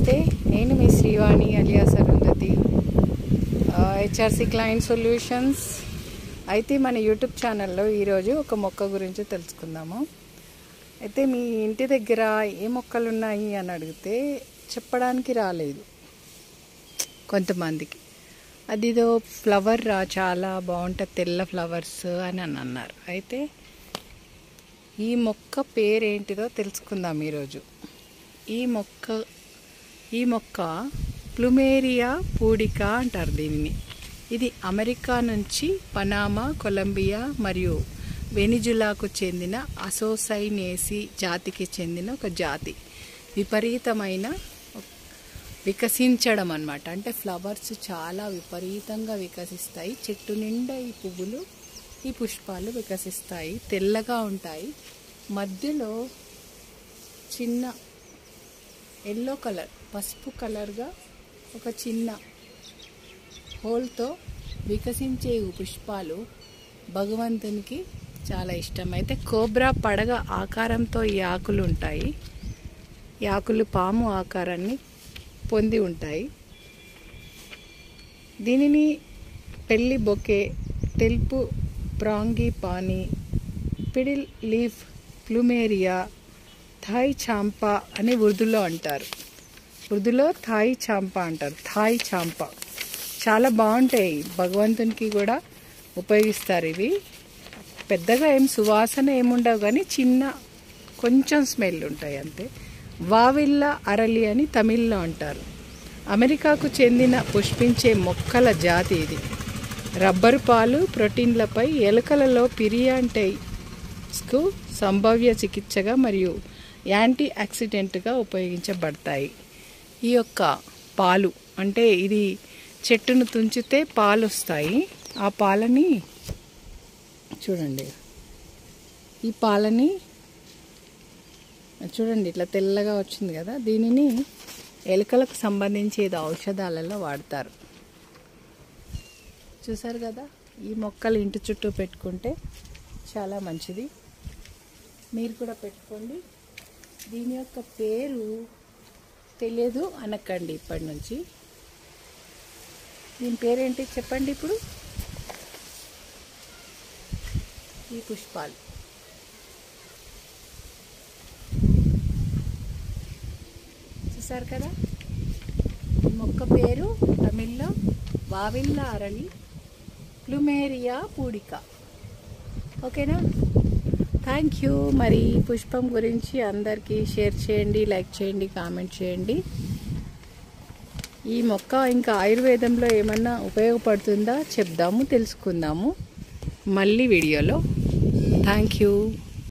నమస్తే, నేను మీ శ్రీవాణి అలియాస్ అరుంధతి, హెచ్ఆర్సి క్లయింట్ సొల్యూషన్స్. అయితే మన యూట్యూబ్ ఛానల్లో ఈరోజు ఒక మొక్క గురించి తెలుసుకుందాము. అయితే మీ ఇంటి దగ్గర ఏ మొక్కలు ఉన్నాయి అని అడిగితే చెప్పడానికి రాలేదు కొంతమందికి. అదిదో ఫ్లవర్ చాలా బాగుంటుంది, తెల్ల ఫ్లవర్స్ అని అన్నారు. అయితే ఈ మొక్క పేరేంటిదో తెలుసుకుందాం ఈరోజు. ఈ మొక్క ప్లూమెరియా పూడికా అంటారు దీనిని. ఇది అమెరికా నుంచి పనామా, కొలంబియా మరియు వెనిజులాకు చెందిన అసోసైనేసి జాతికి చెందిన ఒక జాతి. విపరీతమైన వికసించడం అన్నమాట. అంటే ఫ్లవర్స్ చాలా విపరీతంగా వికసిస్తాయి. చెట్టు నిండా ఈ పువ్వులు, ఈ పుష్పాలు వికసిస్తాయి. తెల్లగా ఉంటాయి. మధ్యలో చిన్న ఎల్లో కలర్, పసుపు కలర్గా ఒక చిన్న హోల్తో వికసించే పుష్పాలు భగవంతునికి చాలా ఇష్టం. అయితే కోబ్రా పడగ ఆకారంతో ఈ ఆకులు ఉంటాయి. ఈ ఆకులు పాము ఆకారాన్ని పొంది ఉంటాయి. దీనిని పెళ్లి బొకే, తెలుపు ప్రాంగిపాని, పిడిల్ లీఫ్ ప్లూమెరియా, థాయ్ చాంపా అని ఉర్దూలో అంటారు. ఉర్దూలో థాయ్ చాంపా అంటారు. థాయ్ చాంపా చాలా బాగుంటాయి, భగవంతునికి కూడా ఉపయోగిస్తారు. ఇవి పెద్దగా ఏం సువాసన ఏముండవు, కానీ చిన్న కొంచెం స్మెల్ ఉంటాయి అంతే. వావిల్లా అరలి అని తమిళ్లో అంటారు. అమెరికాకు చెందిన పుష్పించే మొక్కల జాతి ఇది. రబ్బరు పాలు, ప్రోటీన్లపై ఎలుకలలో పిరియాంటైస్కు సంభావ్య చికిత్సగా మరియు యాంటీ ఆక్సిడెంట్గా ఉపయోగించబడతాయి. ఈ యొక్క పాలు అంటే ఇది చెట్టును తుంచితే పాలు వస్తాయి. ఆ పాలని చూడండి, ఈ పాలని చూడండి ఇట్లా తెల్లగా వచ్చింది కదా. దీనిని ఎలుకలకు సంబంధించి ఏదో ఔషధాలలో వాడతారు. చూసారు కదా. ఈ మొక్కలు ఇంటి చుట్టూ పెట్టుకుంటే చాలా మంచిది. మీరు కూడా పెట్టుకోండి. దీని యొక్క పేరు తెలియదు అనకండి ఇప్పటి నుంచి. దీని పేరేంటి చెప్పండి ఇప్పుడు. ఈ పుష్పాలు చూసారు కదా. ఈ మొక్క పేరు తమిళ్లో వావిల్లా అరలి ప్లూమెరియా పూడికా. ఓకేనా. Thank you. మరి పుష్పం గురించి అందరికీ షేర్ చేయండి, లైక్ చేయండి, కామెంట్ చేయండి. ఈ మొక్క ఇంకా ఆయుర్వేదంలో ఏమన్నా ఉపయోగపడుతుందా చెప్దాము, తెలుసుకుందాము మళ్ళీ వీడియోలో. Thank you.